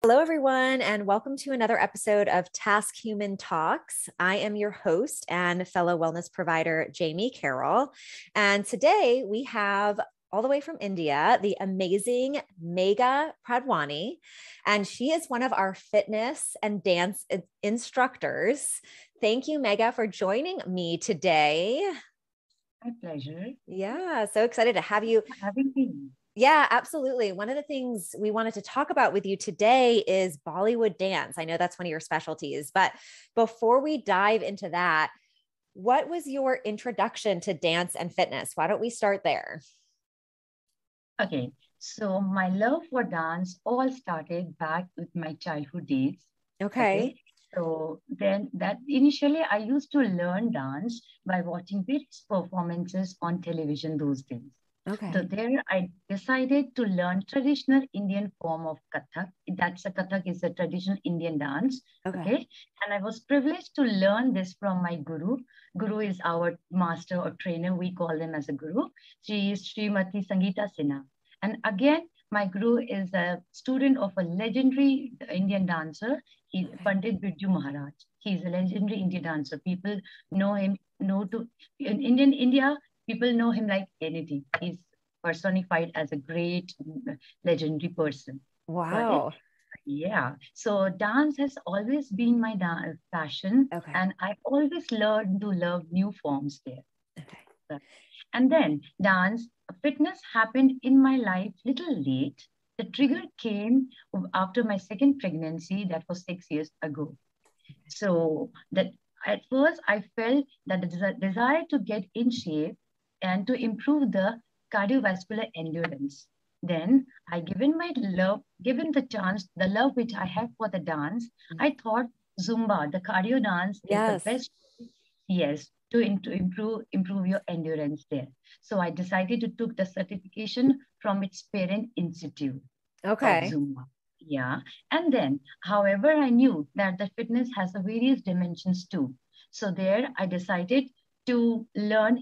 Hello, everyone, and welcome to another episode of TaskHuman Talks. I am your host and fellow wellness provider, Jamie Carroll. And today we have all the way from India, the amazing Megha Pradhwani. And she is one of our fitness and dance instructors. Thank you, Megha, for joining me today. My pleasure. Yeah, so excited to have you. Having me. Yeah, absolutely. One of the things we wanted to talk about with you today is Bollywood dance. I know that's one of your specialties, but before we dive into that, what was your introduction to dance and fitness? Why don't we start there? Okay, so my love for dance all started back with my childhood days. Okay. So then that initially I used to learn dance by watching various performances on television those days. Okay. So there I decided to learn traditional Indian form of Kathak. Kathak is a traditional Indian dance. Okay. And I was privileged to learn this from my guru. Guru is our master or trainer. We call them as a guru. She is Srimati Sangeeta Sinha. And again, my guru is a student of a legendary Indian dancer, Pandit Birju Maharaj. He's a legendary Indian dancer. People know him, in India, people know him like anything. He's personified as a great, legendary person. Wow. Yeah. So dance has always been my passion, Okay. and I always learned to love new forms there. Okay. And then fitness happened in my life little late. The trigger came after my second pregnancy, that was 6 years ago. So that at first I felt that the desire to get in shape and to improve the cardiovascular endurance. Then given the chance, the love which I have for the dance, I thought Zumba, the cardio dance, is the best. Yes, to improve your endurance there. So I decided to take the certification from its parent institute of Zumba. Yeah. And then, however, I knew that the fitness has a various dimensions too. So there I decided to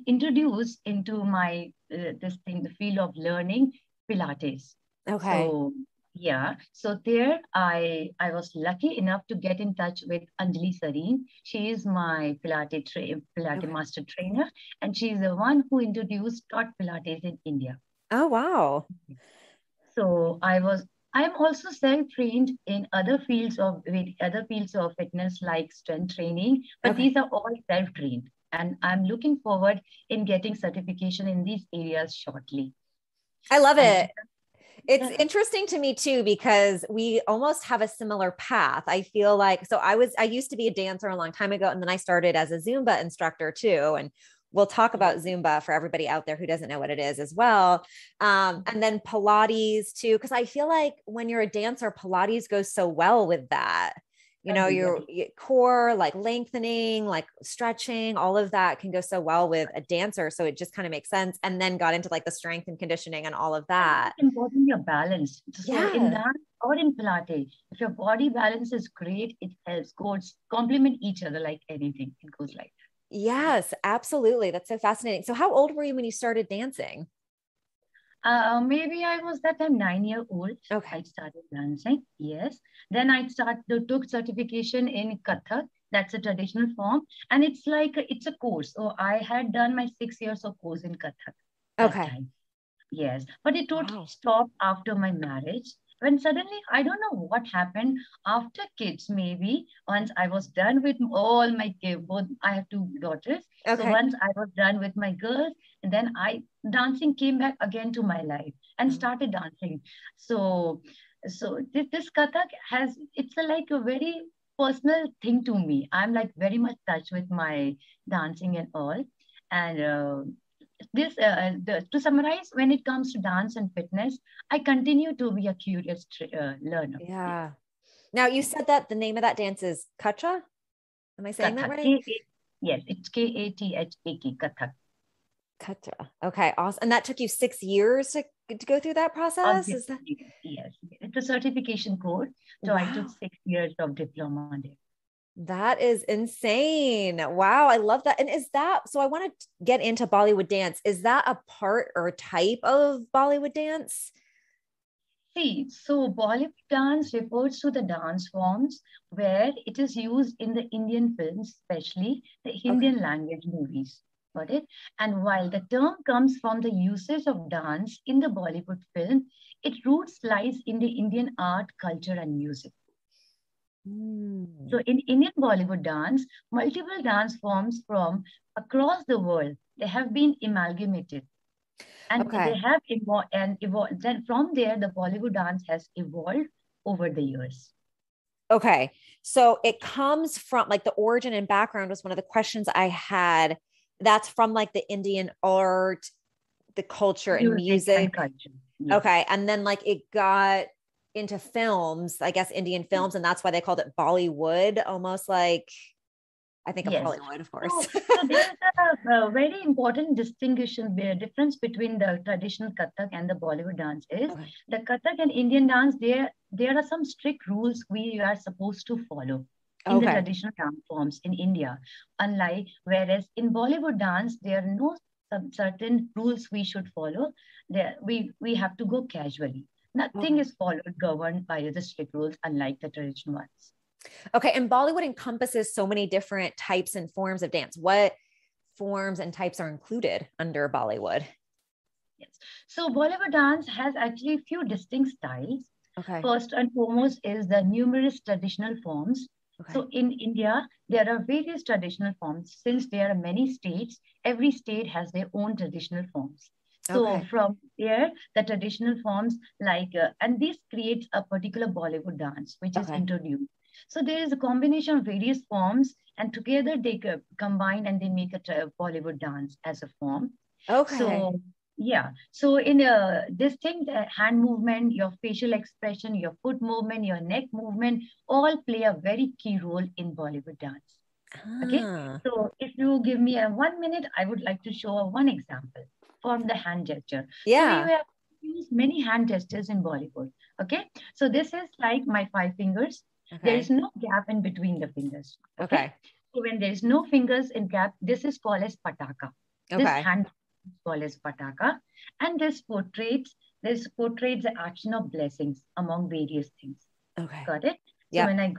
introduce into my, the field of learning Pilates. Okay. So yeah, so there I was lucky enough to get in touch with Anjali Sareen. She is my Pilates master trainer, and she's the one who taught Pilates in India. Oh, wow. So I'm also self-trained in other fields of fitness like strength training, but these are all self-trained. And I'm looking forward in getting certification in these areas shortly. I love it. It's interesting to me too, because we almost have a similar path. I feel like, so I used to be a dancer a long time ago, and then I started as a Zumba instructor too. And we'll talk about Zumba for everybody out there who doesn't know what it is as well. And then Pilates too, because I feel like when you're a dancer, Pilates goes so well with that. You know, your core, like lengthening, like stretching, all of that can go so well with a dancer. So it just kind of makes sense. And then got into like the strength and conditioning and all of that. It's important your balance. So in dance or in Pilates, if your body balance is great, it helps. Goes complement each other like anything. It goes like that. Yes, absolutely. That's so fascinating. So how old were you when you started dancing? Maybe I was that time 9 years old. Okay. I started dancing. Yes. Then I took certification in Kathak. That's a traditional form. And it's a course. So I had done my 6 years of course in Kathak that time. Yes. But it totally stopped after my marriage. When suddenly, I don't know what happened after kids, maybe once I was done with all my kids, I have two daughters. So once I was done with my girls, and then dancing came back again to my life and started dancing. So this Kathak it's like a very personal thing to me. I'm like very much touched with my dancing and all. And to summarize, when it comes to dance and fitness, I continue to be a curious learner. Yeah. Now you said that the name of that dance is Kacha. Am I saying that right? Yes, it's Kathak. Kathak. Kacha. Okay, awesome. And that took you 6 years to go through that process? Is that? Yes, it's a certification course. So I took 6 years of diploma there. That is insane. Wow. I love that. And so I want to get into Bollywood dance. Is that a part or a type of Bollywood dance? See, so Bollywood dance refers to the dance forms where it is used in the Indian films, especially the Okay. Indian language movies. Got it? And while the term comes from the usage of dance in the Bollywood film, its roots lies in the Indian art, culture, and music. So in Indian Bollywood dance, multiple dance forms from across the world, they have been amalgamated. And they Okay. have evolved. Then from there, the Bollywood dance has evolved over the years. Okay. So it comes from like the origin and background was one of the questions I had. That's from like the Indian art, the culture and Music and music. culture. Yes. Okay. And then like it got into films, I guess Indian films, and that's why they called it Bollywood, almost like I think of Yes. Hollywood, of course. So there is a very important distinction, difference between the traditional Kathak and the Bollywood dance is Okay. the Kathak and Indian dance, there are some strict rules we are supposed to follow in the Okay. traditional dance forms in India. Unlike, whereas in Bollywood dance, there are no certain rules we should follow. We have to go casually. Nothing Okay. is followed, governed by the strict rules, unlike the traditional ones. Okay. And Bollywood encompasses so many different types and forms of dance. What forms and types are included under Bollywood? Yes. So Bollywood dance has actually few distinct styles. Okay. First and foremost is the numerous traditional forms. Okay. So in India, there are various traditional forms. Since there are many states, every state has their own traditional forms. So Okay. from there, the traditional forms and this creates a particular Bollywood dance, which is Okay. introduced. So there is a combination of various forms and together they combine and they make a Bollywood dance as a form. Okay. So yeah. So in this thing, the hand movement, your facial expression, your foot movement, your neck movement, all play a very key role in Bollywood dance. Okay. Ah. So if you give me a 1 minute, I would like to show one example from the hand gesture. So we Yeah. have used many hand gestures in Bollywood. Okay. So this is like my 5 fingers. There is Okay. no gap in between the fingers. Okay. Okay. So when there is no fingers in gap, this is called as pataka. This Okay. hand is called as pataka. And this portrays the action of blessings among various things. Okay. Got it? So Yep. when I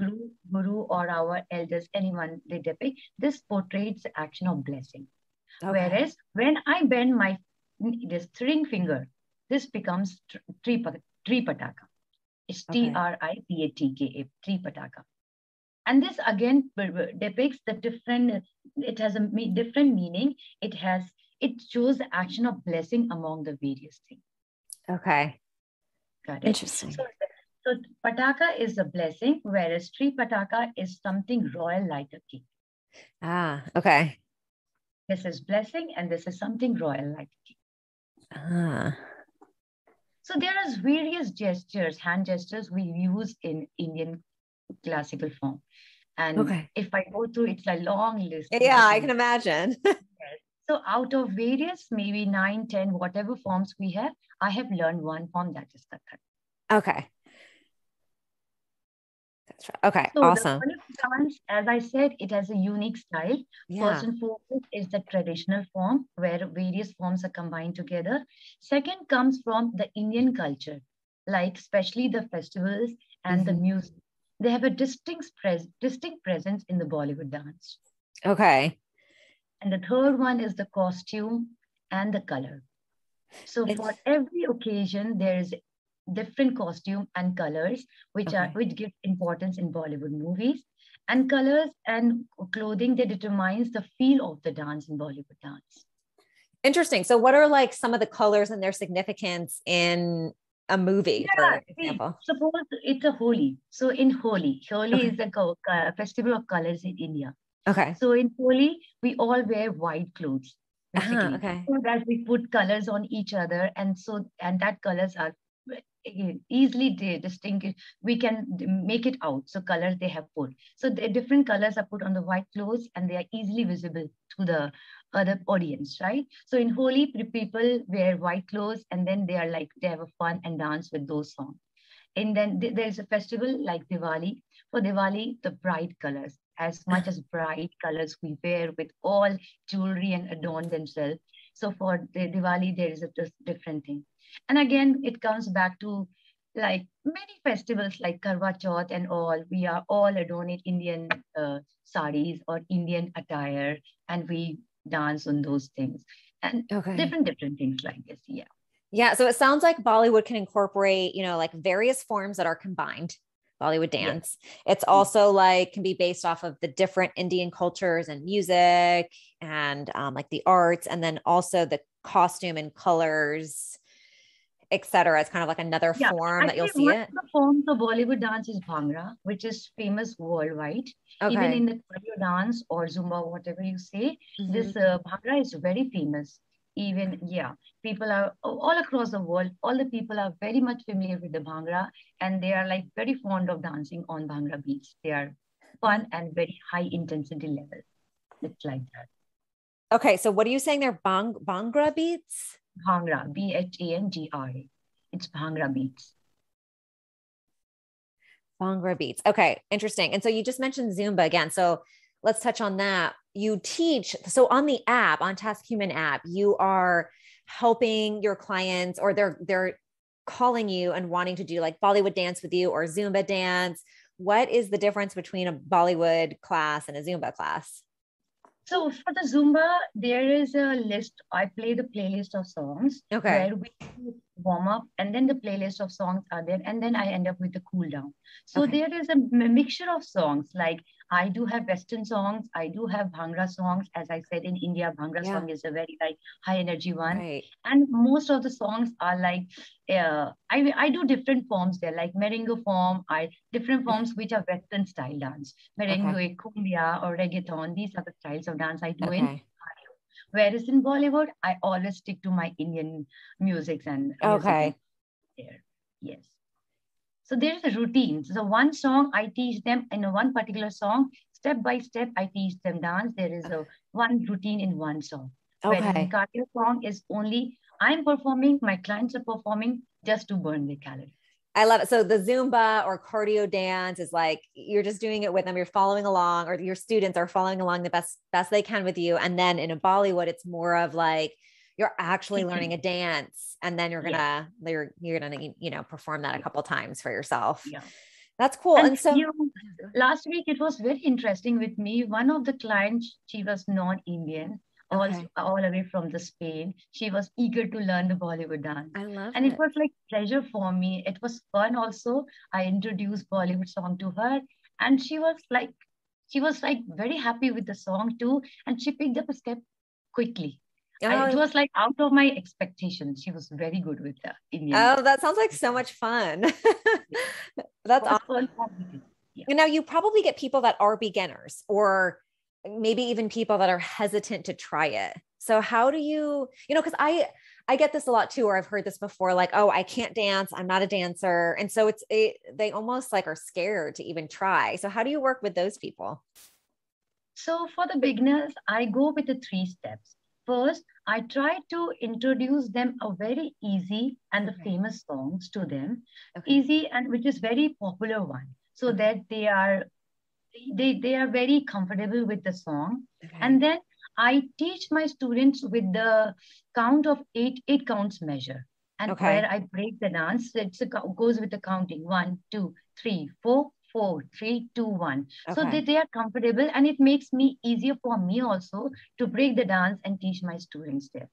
guru or our elders, anyone they depict, this portrays the action of blessing. Okay. Whereas when I bend this ring finger, this becomes tripataka. It's Okay. Tripataka, tripataka. And this again depicts the different, it has a different meaning. It shows the action of blessing among the various things. Okay. Got it? Interesting. So pataka is a blessing, whereas tripataka is something royal like a king. Ah, okay. This is blessing and this is something royal like a king. Ah. So there are various gestures, hand gestures we use in Indian classical form. And Okay. if I go through, it's a long list. Yeah, I can imagine. So out of various, maybe 9, 10, whatever forms we have, I have learned one form, that is Kathak. Okay. That's right. Okay. So Awesome. the Bollywood dance, as I said, it has a unique style. Yeah. First and foremost is the traditional form where various forms are combined together. Second comes from the Indian culture, like especially the festivals and the music. They have a distinct presence in the Bollywood dance. Okay. And the third one is the costume and the color. So for every occasion, there is different costume and colors, which give importance in Bollywood movies. And colors and clothing, they determines the feel of the dance in Bollywood dance. Interesting. So what are like some of the colors and their significance in a movie, for example? Suppose it's a Holi. So in Holi is the festival of colors in India. Okay. So in Holi, we all wear white clothes, basically. Okay. So that we put colors on each other. And that colors are easily distinguished. We can make it out. So colors they have put. So the different colors are put on the white clothes and they are easily visible to the other audience, right? So in Holi, people wear white clothes and then they have a fun and dance with those songs. And then there's a festival like Diwali. For Diwali, the bright colors, as much as bright colors we wear with all jewelry and adorn themselves. So for the Diwali, there is a different thing. And again, it comes back to like many festivals like Karwa Chauth and all, we are all adorned Indian saris or Indian attire, and we dance on those things and Okay. different things like this. Yeah. Yeah. So it sounds like Bollywood can incorporate, like various forms that are combined. Bollywood Yes. dance. It's Yes. also like can be based off of the different Indian cultures and music and like the arts, and then also the costume and colors, etc. It's kind of like another Yeah, form that you'll actually, see one it. of the forms of Bollywood dance is Bhangra, which is famous worldwide. Even in Okay. the choreo dance or Zumba, whatever you say, Mhm. this Bhangra is very famous. Even, yeah, people are all across the world, all the people are very much familiar with the Bhangra, and they are like very fond of dancing on Bhangra beats. They are fun and very high intensity level. It's like that. Okay. So what are you saying there? Bhangra beats? Bhangra, Bhangra. It's Bhangra beats. Bhangra beats. Okay. Interesting. And so you just mentioned Zumba again. So let's touch on that. You teach. So on the app, on TaskHuman app, you are helping your clients, or they're calling you and wanting to do like Bollywood dance with you or Zumba dance. What is the difference between a Bollywood class and a Zumba class? So for the Zumba, there is a list. I play the playlist of songs Okay. where we warm up, and then the playlist of songs are there, and then I end up with the cool down. So Okay. there is a mixture of songs. Like I do have Western songs, I do have Bhangra songs. As I said, in India, Bhangra Yeah. song is a very like high energy one, Right. and most of the songs are like I do different forms there, like merengue form, I different forms which are Western style dance. Okay. Merengue, cumbia, or reggaeton. These are the styles of dance I do in Okay. Bollywood. Whereas in Bollywood, I always stick to my Indian music and music and Okay. there. Yes. So there's a routine. So one song I teach them in a one particular song, step by step I teach them dance. There is a one routine in one song. Whereas in Okay. cardio song is only I'm performing, my clients are performing just to burn the calories. I love it. So the Zumba or cardio dance is like you're just doing it with them. You're following along, or your students are following along the best they can with you. And then in a Bollywood, it's more of like you're actually learning Teaching. a dance, and then Yes. you're gonna perform that a Yes. couple times for yourself. Yeah. That's cool. And And so last week it was very interesting with me. One of the clients, she was non-Indian, okay, all away from the Spain. She was eager to learn the Bollywood dance. I love And it it. was like pleasure for me. It was fun also. I introduced Bollywood song to her, and she was like very happy with the song too. And she picked up a step quickly. It Oh, was like out of my expectations. She was very good with the Indian. oh, that sounds like so much fun. It That's was awesome. fun for me too. Yeah. And now you probably get people that are beginners, or maybe even people that are hesitant to try it. So how do because I get this a lot too, or I've heard this before, like, oh, I can't dance, I'm not a dancer. And so they almost like are scared to even try. So how do you work with those people? So for the beginners, I go with the three steps. First, I try to introduce them a very easy and the Okay. famous songs to them, Okay. easy and which is very popular one, so Okay. that they are very comfortable with the song. Okay. And then I teach my students with the count of eight counts measure, and where Okay. I break the dance, goes with the counting 1, 2, 3, 4, 4, 3, 2, 1, so Okay. that they are comfortable, and it makes me easier for me also to break the dance and teach my students there.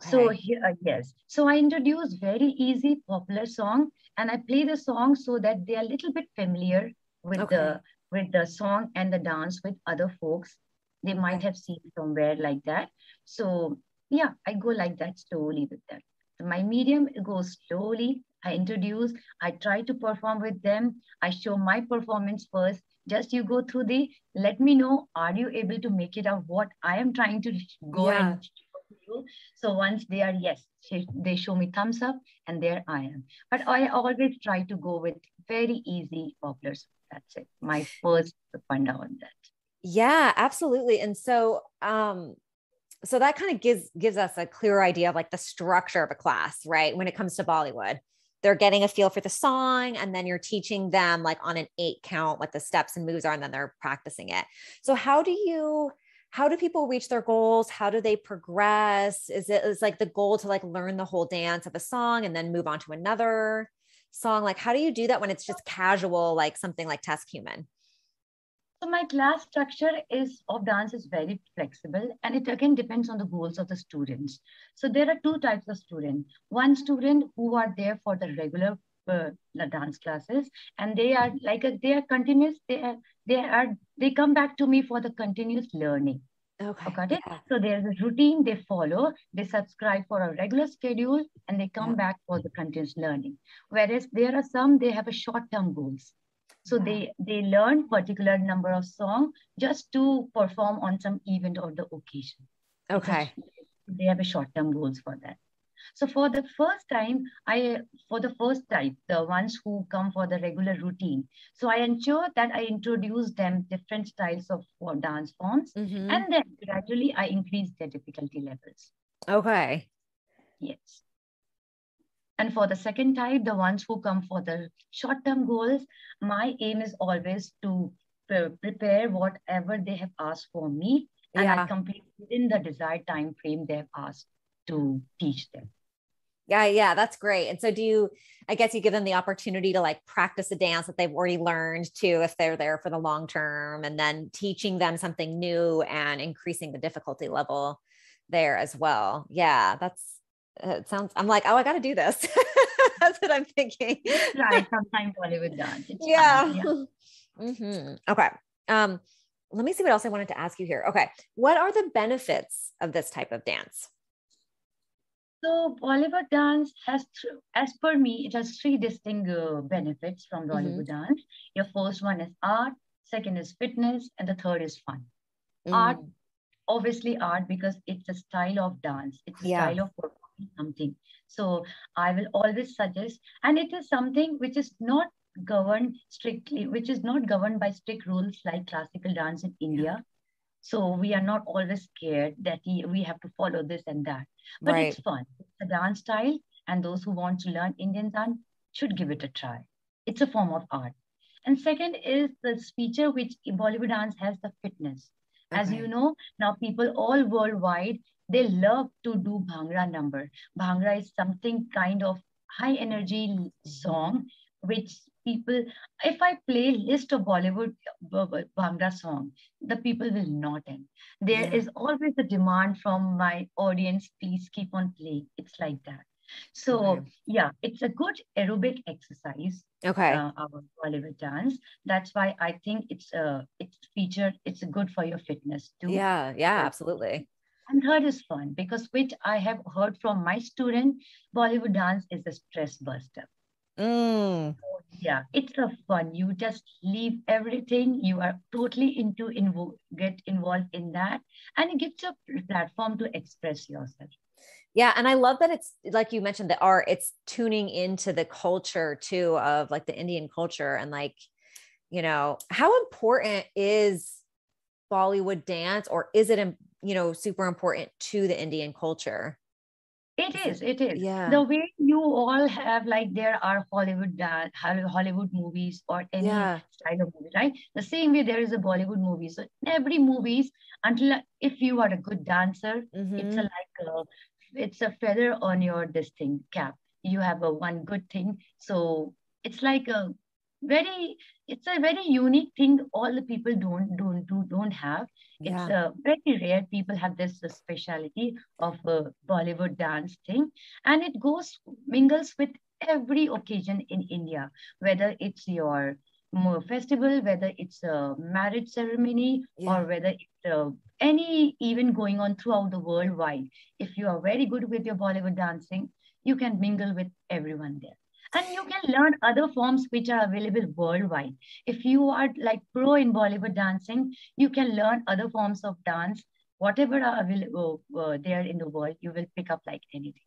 So Okay. here, yes. So I introduce very easy, popular song, and I play the song so that they are a little bit familiar with Okay. the song and the dance with other folks. They might Okay. have seen somewhere like that. So yeah, I go like that slowly with them. My medium goes slowly. I introduce. I try to perform with them. I show my performance first. Just you go through the. Let me know. Are you able to make it out? What I am trying to go Yeah. and show to you. So once they are yes, they show me thumbs up, and there I am. But I always try to go with very easy poplars. That's it. My first funda on that. Yeah, absolutely. And so that kind of gives us a clear idea of like the structure of a class, right? When it comes to Bollywood, they're getting a feel for the song, and then you're teaching them like on an 8 count what the steps and moves are, and then they're practicing it. So how do people reach their goals? How do they progress? Is like the goal to like learn the whole dance of a song and then move on to another? song? Like, how do you do that when it's just casual, like something like TaskHuman? So my class structure of dance is very flexible, and it again depends on the goals of the students. So there are two types of students. One student who are there for the regular the dance classes, and they are they are continuous. They come back to me for the continuous learning. Okay. Okay. Yeah. So there's a routine they follow. They subscribe for a regular schedule, and they come Yeah. back for the continuous learning. Whereas there are some, they have a short-term goals. So Yeah. they learn particular number of song just to perform on some event or the occasion. Okay. They have a short-term goals for that. So for the first time, for the first type, the ones who come for the regular routine, so I ensure that I introduce them different styles of dance forms, Mm-hmm. and then gradually I increase their difficulty levels. Okay. Yes. And for the second type, the ones who come for the short-term goals, my aim is always to prepare whatever they have asked for me, and I Yeah. complete within the desired time frame they have asked to teach them. Yeah, yeah, that's great. And so I guess you give them the opportunity to like practice a dance that they've already learned too, if they're there for the long term, and then teaching them something new and increasing the difficulty level there as well. Yeah, I'm like, oh, I got to do this. That's what I'm thinking. Try sometime Bollywood dance. It's Yeah. fun. Yeah. Mm-hmm. Okay. Let me see what else I wanted to ask you here. Okay. What are the benefits of this type of dance? So Bollywood dance has, as per me, it has three distinct benefits from Mm-hmm. Bollywood dance. Your first one is art, second is fitness, and the third is fun. Art, Mm. obviously art, because it's a style of dance. It's a Yeah. style of performing something. So I will always suggest, and it is something which is not governed strictly, which is not governed by strict rules like classical dance in India. So we are not always scared that we have to follow this and that. But it's Right. fun. It's a dance style, and those who want to learn Indian dance should give it a try. It's a form of art. And second is the feature which Bollywood dance has, the fitness. As you Okay. know, now people all worldwide, they love to do Bhangra number. Bhangra is something kind of high energy song, which people, if I play list of Bollywood Bhangra song, the people will not end. There Yeah. is always a demand from my audience, please keep on playing. It's like that. Okay. So yeah, it's a good aerobic exercise, Okay. our Bollywood dance. That's why I think it's featured, it's good for your fitness too. Yeah. Yeah, absolutely. And third is fun, because which I have heard from my student, Bollywood dance is a stress buster. Mm. Yeah, it's a fun. You just leave everything. You are totally get involved in that, and it gives you a platform to express yourself. Yeah. And I love that it's like you mentioned the art, it's tuning into the culture too of like the Indian culture. And like, how important is Bollywood dance, or is it, super important to the Indian culture? It is. It is. Yeah. The way you all have, like, there are Hollywood movies or any Yeah. style of movie, right? The same way there is a Bollywood movie. So in every movies, until if you are a good dancer, it's Mm-hmm. a like a, it's a feather on your this thing cap. You have a one good thing. So it's like a very, it's a very unique thing. All the people don't have. It's Yeah. a very rare. People have this speciality of Bollywood dance thing, and it goes mingles with every occasion in India, whether it's your festival, whether it's a marriage ceremony, Yeah. or whether it's any event going on throughout the worldwide. If you are very good with your Bollywood dancing, you can mingle with everyone there. And you can learn other forms which are available worldwide. If you are like pro in Bollywood dancing, you can learn other forms of dance. Whatever are available there in the world, you will pick up like anything.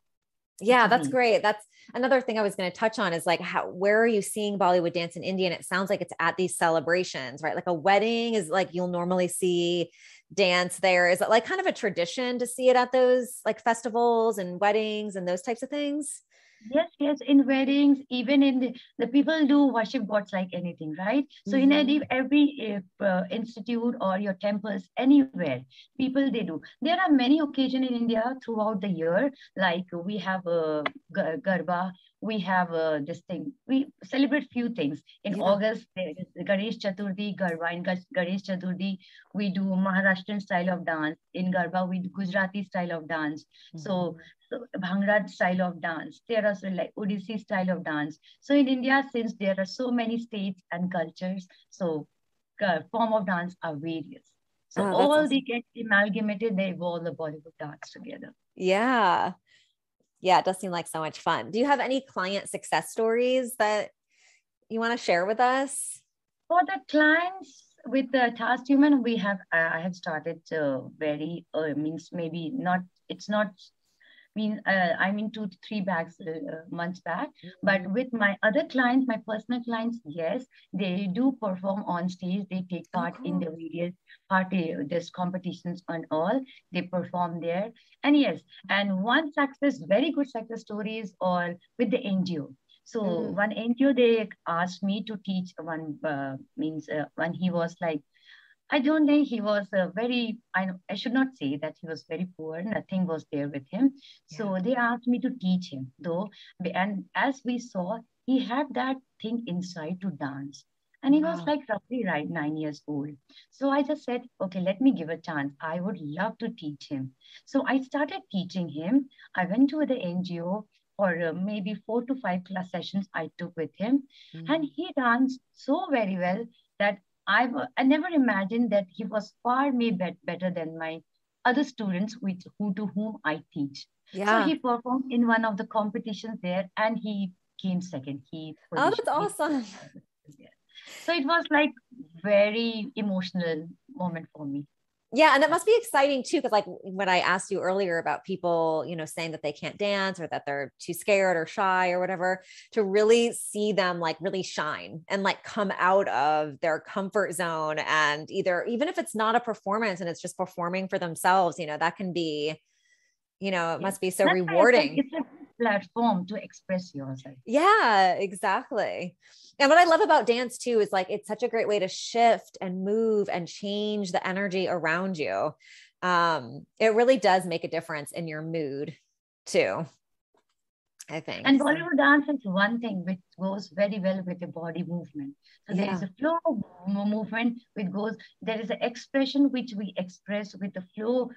It's Yeah, a that's way. great. That's another thing I was going to touch on is like where are you seeing Bollywood dance in India? And it sounds like it's at these celebrations, right? Like a wedding is like you'll normally see dance there. Is it like kind of a tradition to see it at those like festivals and weddings and those types of things? Yes, yes, in weddings, even in the people do worship gods like anything, right? So in Mm-hmm. every institute or your temples, anywhere, people they do. There are many occasions in India throughout the year, like we have Garba, we have this thing. We celebrate few things. In August, there is Ganesh Chaturthi, Garba. In Ganesh Chaturthi, we do Maharashtrian style of dance. In Garba, we do Gujarati style of dance. So Bhangra style of dance. There are like Odissi style of dance. So in India, since there are so many states and cultures, so form of dance are various. So all awesome. They get amalgamated, they evolve the Bollywood dance together. Yeah. Yeah, it does seem like so much fun. Do you have any client success stories that you want to share with us? For the clients with the TaskHuman, I have started means maybe not, it's not, I mean 2 to 3 months back. But with my other clients, my personal clients, yes, they do perform on stage. They take part in the various there's competitions and all. They perform there. And yes, and one very good success story is all with the NGO. So one NGO, they asked me to teach one, when he was like, I don't think he was I should not say that he was very poor. Nothing was there with him. Yeah. So they asked me to teach him, though. And as we saw, he had that thing inside to dance. And he was like roughly 9 years old. So I just said, okay, let me give a chance. I would love to teach him. So I started teaching him. I went to the NGO for maybe 4 to 5 class sessions I took with him. And he danced so very well that I never imagined that he was far better than my other students to whom I teach. Yeah. So he performed in one of the competitions there and he came second. That's awesome. So it was like very emotional moment for me. Yeah. And that must be exciting too. Cause like when I asked you earlier about people, saying that they can't dance or that they're too scared or shy or whatever, to really see them like really shine and like come out of their comfort zone. And even if it's not a performance and it's just performing for themselves, that can be, it must be so rewarding. It's a platform to express yourself. Yeah, exactly. And what I love about dance too, is like, it's such a great way to shift and move and change the energy around you. It really does make a difference in your mood too, I think. And Bollywood dance is one thing which goes very well with the body movement. So there is a flow movement which goes, there is an expression which we express with the flow,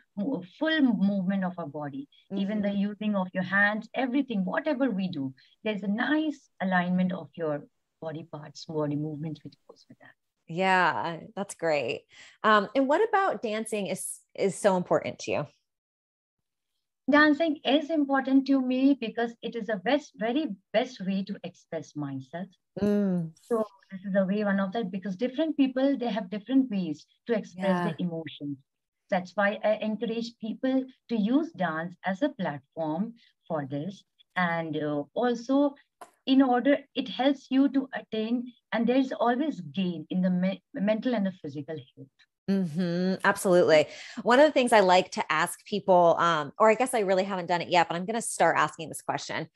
full movement of our body. Even the using of your hands, everything, whatever we do, there's a nice alignment of your body parts, body movements which goes with that. Yeah, that's great. And what about dancing is so important to you? Dancing is important to me because it is the very best way to express myself. So this is a way, one of that, because different people, they have different ways to express their emotions. That's why I encourage people to use dance as a platform for this. And also, in order, it helps you to attain, and there's always gain in the mental and the physical health. Absolutely. One of the things I like to ask people, or I guess I really haven't done it yet, but I'm going to start asking this question,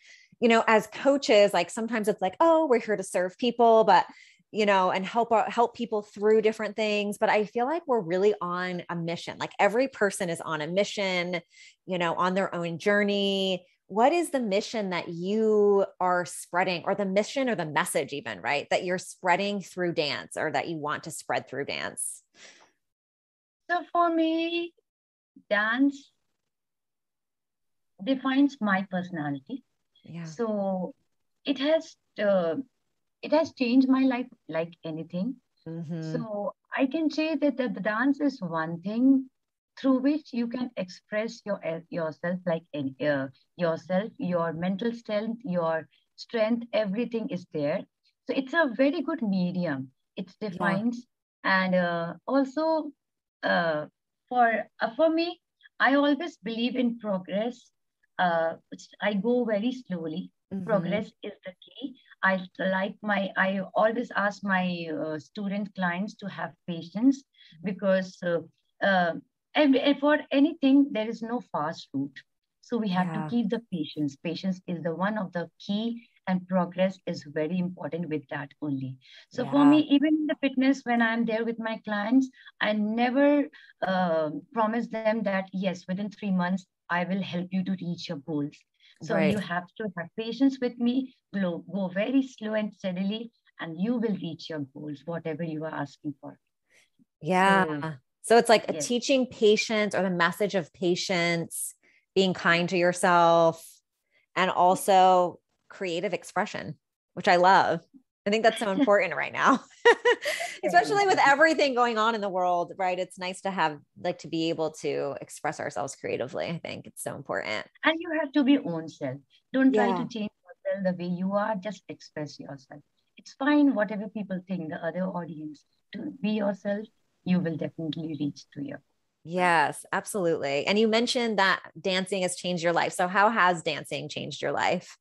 as coaches, like sometimes it's like, oh, we're here to serve people, but, and help people through different things. But I feel like we're really on a mission. Like every person is on a mission, on their own journey. What is the mission that you are spreading, or the mission or the message even, right, that you're spreading through dance, or that you want to spread through dance? So for me, dance defines my personality. Yeah. So it has changed my life like anything. So I can say that the dance is one thing through which you can express yourself, like yourself, your mental strength, everything is there. So it's a very good medium. It defines, and also for me, I always believe in progress. I go very slowly. Progress is the key. I always ask my student clients to have patience, because and for anything, there is no fast route. So we have to keep the patience. Patience is the one of the key, and progress is very important with that only. So for me, even in the fitness, when I'm there with my clients, I never promise them that, yes, within 3 months, I will help you to reach your goals. So you have to have patience with me, go very slow and steadily, and you will reach your goals, whatever you are asking for. Yeah. So it's like a yes. teaching patience, or the message of patience, being kind to yourself, and also creative expression, which I love. I think that's so important right now, especially with everything going on in the world, right? It's nice to have, like, to be able to express ourselves creatively. I think it's so important. And you have to be your own self. Don't try to change yourself the way you are. Just express yourself. It's fine, whatever people think, the other audience. To be yourself, you will definitely reach to your. Yes, absolutely. And you mentioned that dancing has changed your life. So how has dancing changed your life?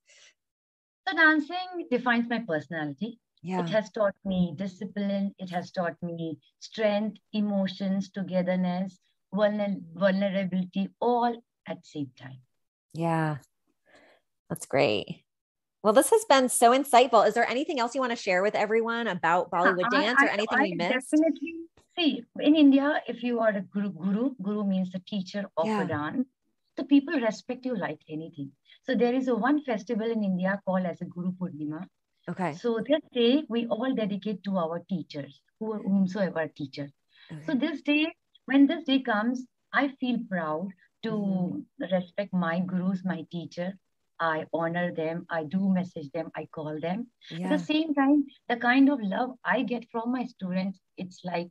So dancing defines my personality. Yeah. It has taught me discipline. It has taught me strength, emotions, togetherness, vulnerability, all at the same time. Yeah. That's great. Well, this has been so insightful. Is there anything else you want to share with everyone about Bollywood dance, or anything we missed? Definitely see, in India, if you are a guru means the teacher of a dance. The people respect you like anything. So there is one festival in India called as a Guru Purnima. Okay. So this day we all dedicate to our teachers, whomsoever teacher. Okay. So this day, when this day comes, I feel proud to respect my gurus, my teacher. I honor them. I do message them. I call them. At the same time, the kind of love I get from my students, it's like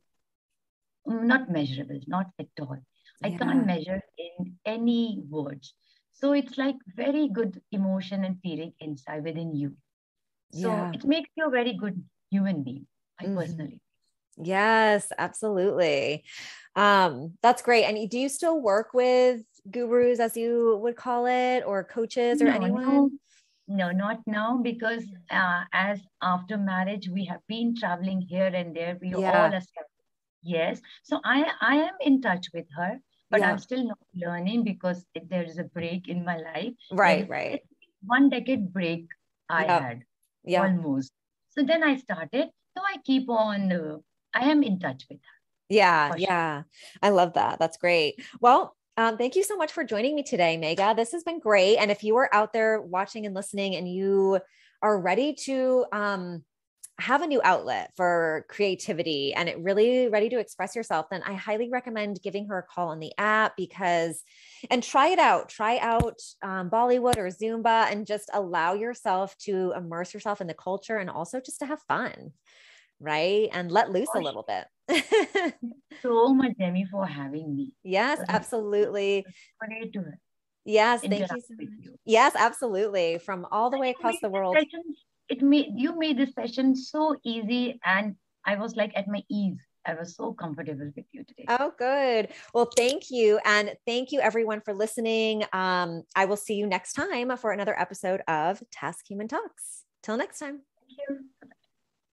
not measurable, not at all. I can't measure in any words. So it's like very good emotion and feeling inside within you. So it makes you a very good human being, I personally. Yes, absolutely. That's great. And do you still work with gurus, as you would call it, or coaches, or anyone? No, not now, because as after marriage, we have been traveling here and there. We all are. Yes. So I am in touch with her, but I'm still not learning because there is a break in my life. Right. 1 decade break I had almost. So then I started. So I keep on, I am in touch with her. Yeah. I love that. That's great. Well, thank you so much for joining me today, Megha. This has been great. And if you are out there watching and listening, and you are ready to have a new outlet for creativity, and really ready to express yourself, then I highly recommend giving her a call on the app, and try out Bollywood or Zumba, and just allow yourself to immerse yourself in the culture, and also just to have fun, right? And let loose a little bit. So much, Demi, for having me. Yes, absolutely. Great to her. Yes, thank you so much. Yes, absolutely. From all the way across the world. You made this session so easy, and I was like at my ease. I was so comfortable with you today. Oh, good. Well, thank you. And thank you everyone for listening. I will see you next time for another episode of TaskHuman Talks. Till next time. Thank you.